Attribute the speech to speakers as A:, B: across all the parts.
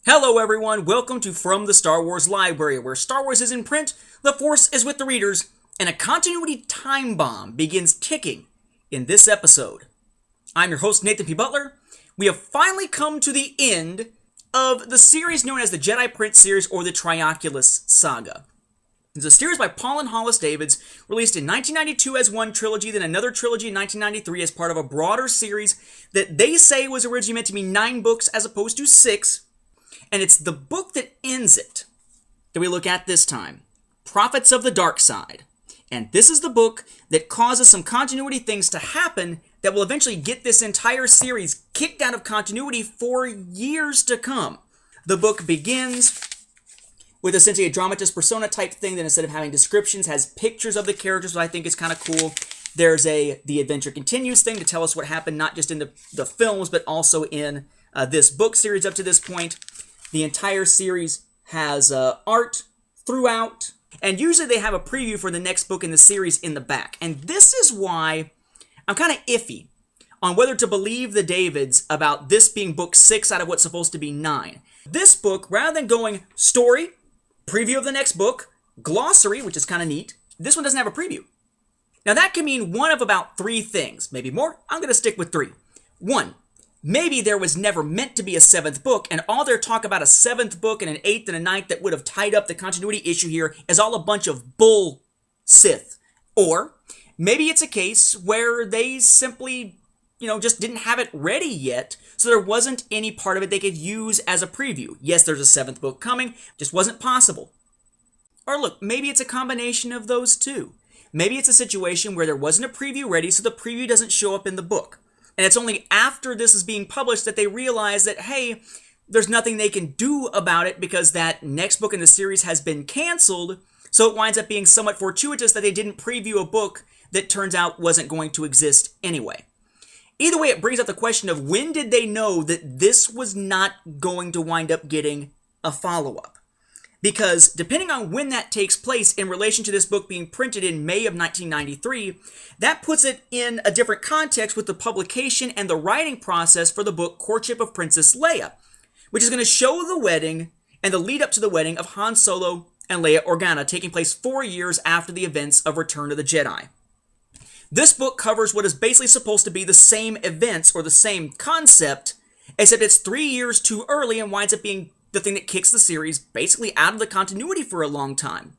A: Hello everyone, welcome to From the Star Wars Library, where Star Wars is in print, the Force is with the readers, and a continuity time bomb begins ticking in this episode. I'm your host, Nathan P. Butler. We have finally come to the end of the series known as the Jedi Prince series or the Trioculus Saga. It's a series by Paul and Hollace Davids, released in 1992 as one trilogy, then another trilogy in 1993 as part of a broader series that they say was originally meant to be 9 books as opposed to 6. And it's the book that ends it that we look at this time, Prophets of the Dark Side. And this is the book that causes some continuity things to happen that will eventually get this entire series kicked out of continuity for years to come. The book begins with essentially a dramatis persona type thing that instead of having descriptions has pictures of the characters, which I think is kind of cool. There's The Adventure Continues thing to tell us what happened not just in the films, but also in this book series up to this point. The entire series has art throughout, and usually they have a preview for the next book in the series in the back. And this is why I'm kind of iffy on whether to believe the Davids about this being book 6 out of what's supposed to be 9. This book, rather than going story, preview of the next book, glossary, which is kind of neat, this one doesn't have a preview. Now that can mean one of about 3 things, maybe more. I'm going to stick with 3. 1. Maybe there was never meant to be a 7th book, and all their talk about a 7th book and an 8th and a 9th that would have tied up the continuity issue here is all a bunch of bull Sith. Or maybe it's a case where they simply, just didn't have it ready yet, so there wasn't any part of it they could use as a preview. Yes, there's a 7th book coming, just wasn't possible. Or look, maybe it's a combination of those two. Maybe it's a situation where there wasn't a preview ready, so the preview doesn't show up in the book. And it's only after this is being published that they realize that, hey, there's nothing they can do about it because that next book in the series has been canceled, so it winds up being somewhat fortuitous that they didn't preview a book that turns out wasn't going to exist anyway. Either way, it brings up the question of when did they know that this was not going to wind up getting a follow-up? Because depending on when that takes place in relation to this book being printed in May of 1993, that puts it in a different context with the publication and the writing process for the book Courtship of Princess Leia, which is going to show the wedding and the lead up to the wedding of Han Solo and Leia Organa, taking place 4 years after the events of Return of the Jedi. This book covers what is basically supposed to be the same events or the same concept, except it's 3 years too early and winds up being the thing that kicks the series basically out of the continuity for a long time.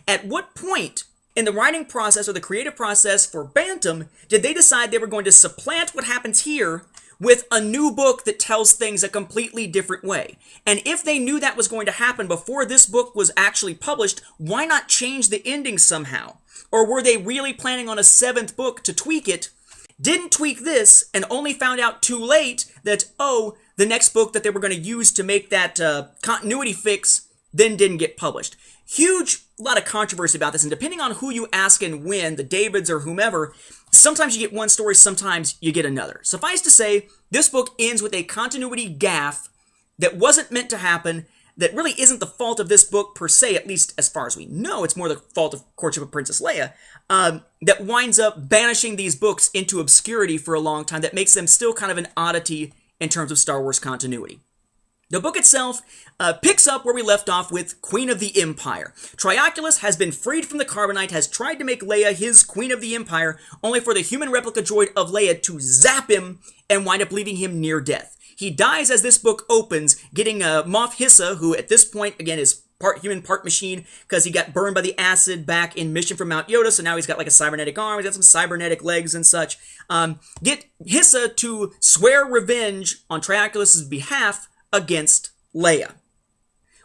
A: At what point in the writing process or the creative process for Bantam did they decide they were going to supplant what happens here with a new book that tells things a completely different way? And if they knew that was going to happen before this book was actually published, why not change the ending somehow? Or were they really planning on a 7th book to tweak it, didn't tweak this, and only found out too late that, the next book that they were going to use to make that continuity fix then didn't get published? Huge lot of controversy about this, and depending on who you ask and when, the Davids or whomever, sometimes you get one story, sometimes you get another. Suffice to say, this book ends with a continuity gaffe that wasn't meant to happen, that really isn't the fault of this book per se, at least as far as we know. It's more the fault of Courtship of Princess Leia, that winds up banishing these books into obscurity for a long time, that makes them still kind of an oddity in terms of Star Wars continuity. The book itself picks up where we left off with Queen of the Empire. Trioculus has been freed from the Carbonite, has tried to make Leia his Queen of the Empire, only for the human replica droid of Leia to zap him and wind up leaving him near death. He dies as this book opens, getting Moff Hissa, who at this point, again, is part human, part machine, because he got burned by the acid back in Mission from Mount Yoda, so now he's got like a cybernetic arm, he's got some cybernetic legs and such. Get Hissa to swear revenge on Trioculus' behalf against Leia.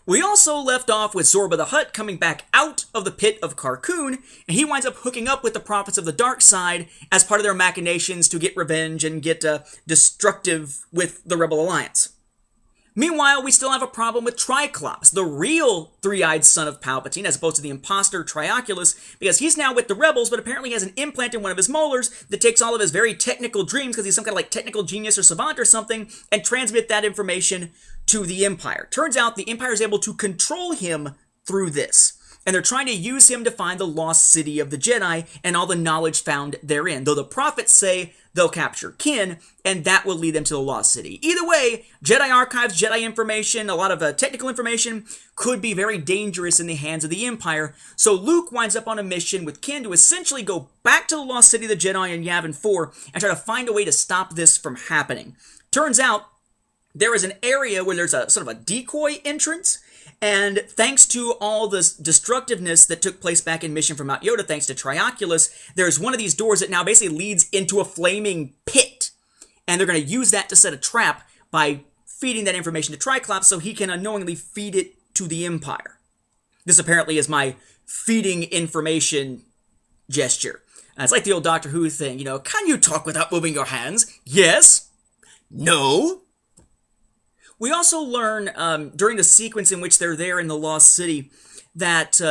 A: We also left off with Zorba the Hutt coming back out of the pit of Carkoon, and he winds up hooking up with the Prophets of the Dark Side as part of their machinations to get revenge and get destructive with the Rebel Alliance. Meanwhile, we still have a problem with Triclops, the real three-eyed son of Palpatine, as opposed to the imposter Trioculus, because he's now with the Rebels, but apparently has an implant in one of his molars that takes all of his very technical dreams, because he's some kind of like technical genius or savant or something, and transmit that information to the Empire. Turns out the Empire is able to control him through this. and they're trying to use him to find the lost city of the Jedi and all the knowledge found therein, though the prophets say they'll capture Kin, and that will lead them to the lost city. Either way, Jedi archives, Jedi information, a lot of technical information could be very dangerous in the hands of the Empire, so Luke winds up on a mission with Kin to essentially go back to the lost city of the Jedi in Yavin 4 and try to find a way to stop this from happening. Turns out, there is an area where there's a sort of a decoy entrance, and thanks to all this destructiveness that took place back in Mission from Mount Yoda, thanks to Trioculus, there's one of these doors that now basically leads into a flaming pit. And they're going to use that to set a trap by feeding that information to Triclops so he can unknowingly feed it to the Empire. This apparently is my feeding information gesture. It's like the old Doctor Who thing, can you talk without moving your hands? Yes? No? We also learn during the sequence in which they're there in the Lost City that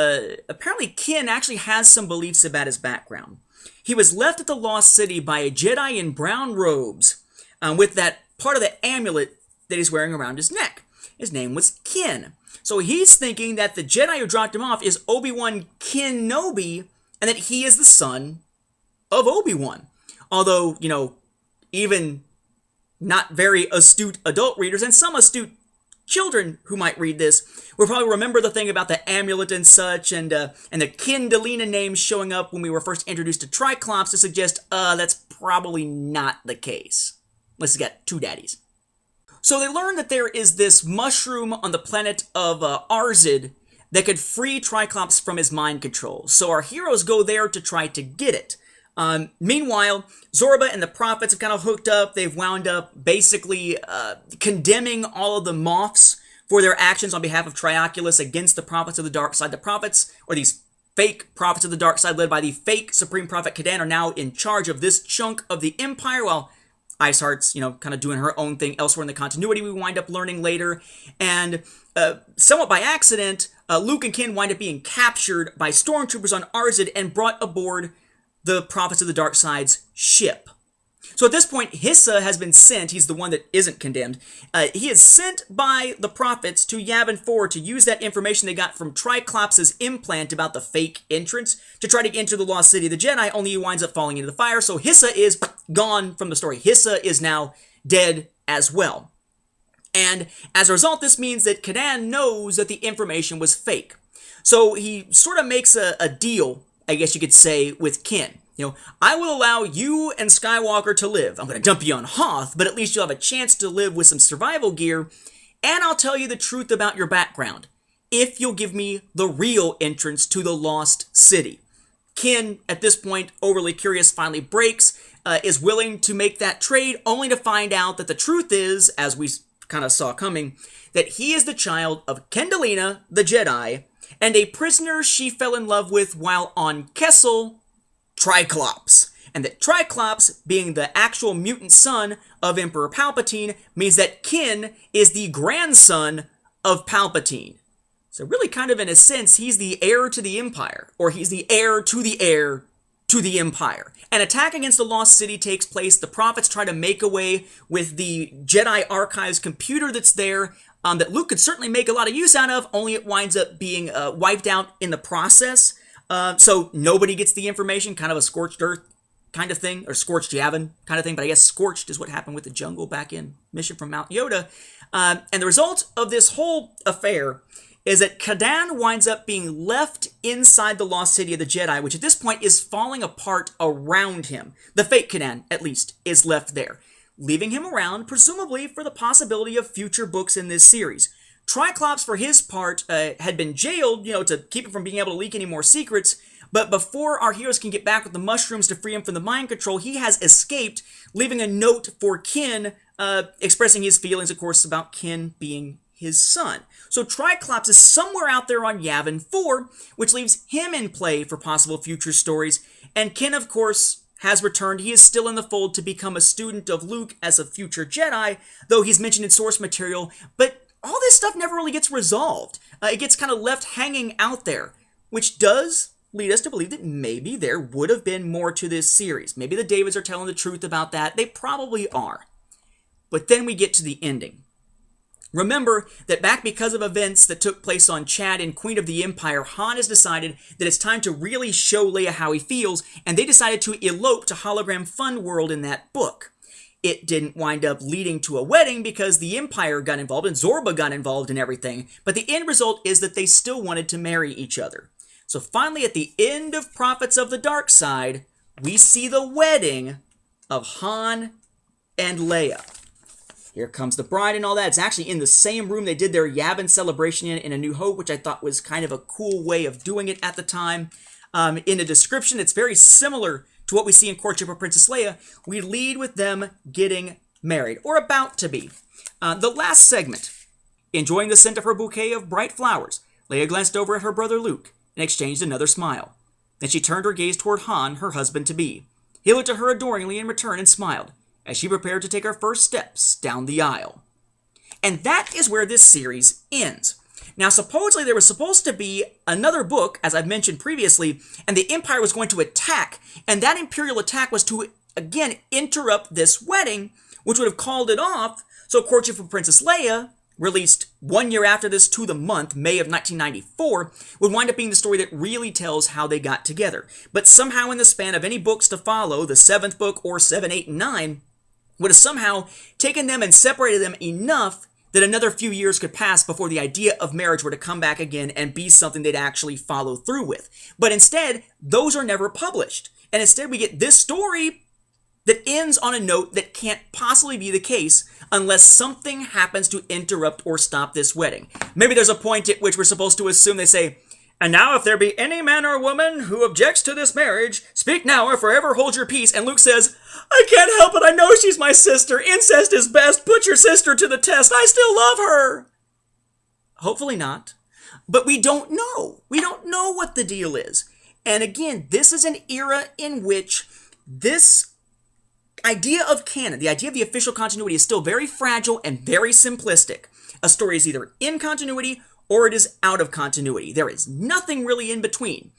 A: apparently Kin actually has some beliefs about his background. He was left at the Lost City by a Jedi in brown robes with that part of the amulet that he's wearing around his neck. His name was Kin. So he's thinking that the Jedi who dropped him off is Obi-Wan Kenobi and that he is the son of Obi-Wan. Although, even not very astute adult readers, and some astute children who might read this will probably remember the thing about the amulet and such, and the Kindalina name showing up when we were first introduced to Triclops to suggest, that's probably not the case. Unless he's got two daddies. So they learn that there is this mushroom on the planet of Arzid that could free Triclops from his mind control. So our heroes go there to try to get it. Meanwhile, Zorba and the prophets have kind of hooked up. They've wound up basically condemning all of the Moffs for their actions on behalf of Trioculus against the prophets of the dark side. The prophets, or these fake prophets of the dark side led by the fake Supreme Prophet Kadan, are now in charge of this chunk of the Empire, while Iceheart's, kind of doing her own thing elsewhere in the continuity, we wind up learning later. And somewhat by accident, Luke and Kin wind up being captured by stormtroopers on Arzid and brought aboard the Prophets of the Dark Side's ship. So at this point, Hissa has been sent. He's the one that isn't condemned. He is sent by the Prophets to Yavin 4 to use that information they got from Triclops' implant about the fake entrance to try to enter the Lost City of the Jedi, only he winds up falling into the fire. So Hissa is gone from the story. Hissa is now dead as well. And as a result, this means that Kadan knows that the information was fake. So he sort of makes a deal, I guess you could say, with Kin. I will allow you and Skywalker to live. I'm going to dump you on Hoth, but at least you'll have a chance to live with some survival gear, and I'll tell you the truth about your background, if you'll give me the real entrance to the Lost City. Kin, at this point, overly curious, finally breaks, is willing to make that trade, only to find out that the truth is, as we kind of saw coming, that he is the child of Kendalina, the Jedi, and a prisoner she fell in love with while on Kessel, Triclops. And that Triclops, being the actual mutant son of Emperor Palpatine, means that Kin is the grandson of Palpatine. So really kind of in a sense, he's the heir to the Empire, or he's the heir to the Empire. An attack against the Lost City takes place. The Prophets try to make away with the Jedi Archives computer that's there, that Luke could certainly make a lot of use out of, only it winds up being wiped out in the process. So nobody gets the information, kind of a scorched earth kind of thing, or scorched Yavin kind of thing, but I guess scorched is what happened with the jungle back in Mission from Mount Yoda. And the result of this whole affair is that Kadan winds up being left inside the Lost City of the Jedi, which at this point is falling apart around him. The fake Kadan, at least, is left there, leaving him around, presumably for the possibility of future books in this series. Triclops, for his part, had been jailed, to keep him from being able to leak any more secrets, but before our heroes can get back with the mushrooms to free him from the mind control, he has escaped, leaving a note for Kin, expressing his feelings, of course, about Kin being his son. So Triclops is somewhere out there on Yavin 4, which leaves him in play for possible future stories, and Kin, of course, has returned. He is still in the fold to become a student of Luke as a future Jedi, though he's mentioned in source material, but all this stuff never really gets resolved. It gets kind of left hanging out there, which does lead us to believe that maybe there would have been more to this series. Maybe the Davids are telling the truth about that. They probably are. But then we get to the ending. Remember that back because of events that took place on Chad and Queen of the Empire, Han has decided that it's time to really show Leia how he feels, and they decided to elope to Hologram Fun World in that book. It didn't wind up leading to a wedding because the Empire got involved and Zorba got involved and everything, but the end result is that they still wanted to marry each other. So finally, at the end of Prophets of the Dark Side, we see the wedding of Han and Leia. Here comes the bride and all that. It's actually in the same room they did their Yavin celebration in A New Hope, which I thought was kind of a cool way of doing it at the time. In the description, it's very similar to what we see in Courtship of Princess Leia. We lead with them getting married, or about to be. The last segment, enjoying the scent of her bouquet of bright flowers, Leia glanced over at her brother Luke and exchanged another smile. Then she turned her gaze toward Han, her husband-to-be. He looked at her adoringly in return and smiled as she prepared to take her first steps down the aisle. And that is where this series ends. Now, supposedly there was supposed to be another book, as I've mentioned previously, and the Empire was going to attack, and that Imperial attack was to, again, interrupt this wedding, which would have called it off, so Courtship of Princess Leia, released 1 year after this to the month, May of 1994, would wind up being the story that really tells how they got together. But somehow in the span of any books to follow, the 7th book or 7, 8, and 9, would have somehow taken them and separated them enough that another few years could pass before the idea of marriage were to come back again and be something they'd actually follow through with. But instead, those are never published. And instead we get this story that ends on a note that can't possibly be the case unless something happens to interrupt or stop this wedding. Maybe there's a point at which we're supposed to assume they say, "And now if there be any man or woman who objects to this marriage, speak now or forever hold your peace." And Luke says, "I can't help it, I know she's my sister. Incest is best. Put your sister to the test. I still love her." Hopefully not. But we don't know. We don't know what the deal is. And again, this is an era in which this idea of canon, the idea of the official continuity, is still very fragile and very simplistic. A story is either in continuity or it is out of continuity. There is nothing really in between.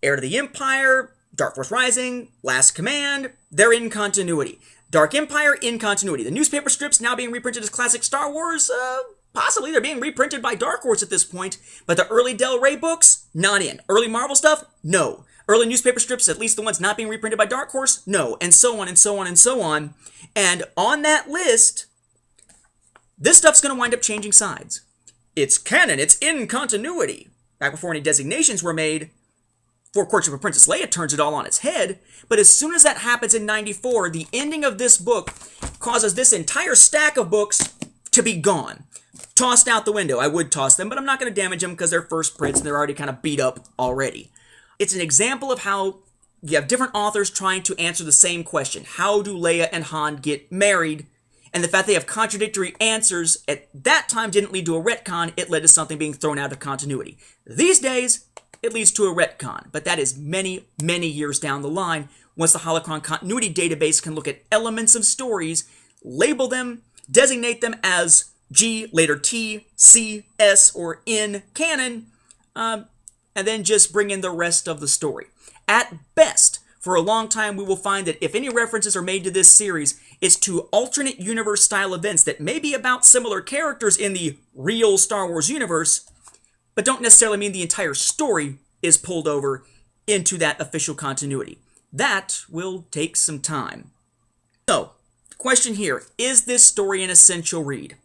A: Heir to the Empire, Dark Force Rising, Last Command, they're in continuity. Dark Empire, in continuity. The newspaper strips now being reprinted as classic Star Wars, possibly they're being reprinted by Dark Horse at this point, but the early Del Rey books, not in. Early Marvel stuff, no. Early newspaper strips, at least the ones not being reprinted by Dark Horse, no. And so on and so on and so on. And on that list, this stuff's going to wind up changing sides. It's canon, it's in continuity. Back before any designations were made, for Courtship of Princess Leia turns it all on its head, but as soon as that happens in 94, the ending of this book causes this entire stack of books to be gone. Tossed out the window. I would toss them, but I'm not going to damage them because they're first prints and they're already kind of beat up already. It's an example of how you have different authors trying to answer the same question. How do Leia and Han get married? And the fact they have contradictory answers at that time didn't lead to a retcon, it led to something being thrown out of continuity. These days, it leads to a retcon, but that is many, many years down the line once the Holocron Continuity Database can look at elements of stories, label them, designate them as G, later T, C, S, or N canon, and then just bring in the rest of the story. At best, for a long time, we will find that if any references are made to this series, it's to alternate universe style events that may be about similar characters in the real Star Wars universe, but don't necessarily mean the entire story is pulled over into that official continuity. That will take some time. So, the question here, is this story an essential read?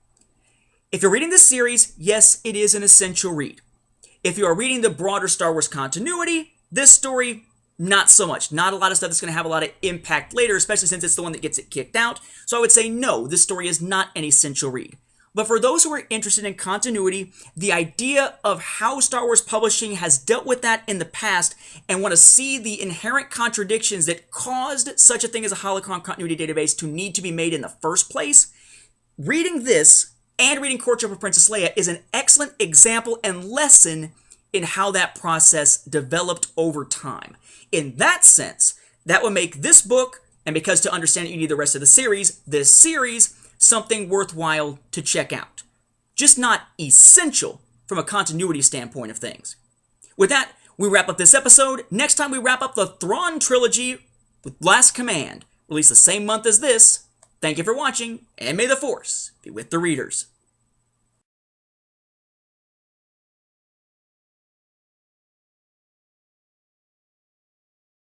A: If you're reading this series, yes, it is an essential read. If you are reading the broader Star Wars continuity, this story, not so much. Not a lot of stuff that's going to have a lot of impact later, especially since it's the one that gets it kicked out. So I would say no, this story is not an essential read. But for those who are interested in continuity, the idea of how Star Wars publishing has dealt with that in the past and want to see the inherent contradictions that caused such a thing as a Holocron Continuity Database to need to be made in the first place, reading this and reading Courtship of Princess Leia is an excellent example and lesson in how that process developed over time. In that sense, that would make this book, and because to understand it you need the rest of the series, this series, something worthwhile to check out. Just not essential from a continuity standpoint of things. With that, we wrap up this episode. Next time we wrap up the Thrawn trilogy with Last Command, released the same month as this. Thank you for watching, and may the Force be with the readers.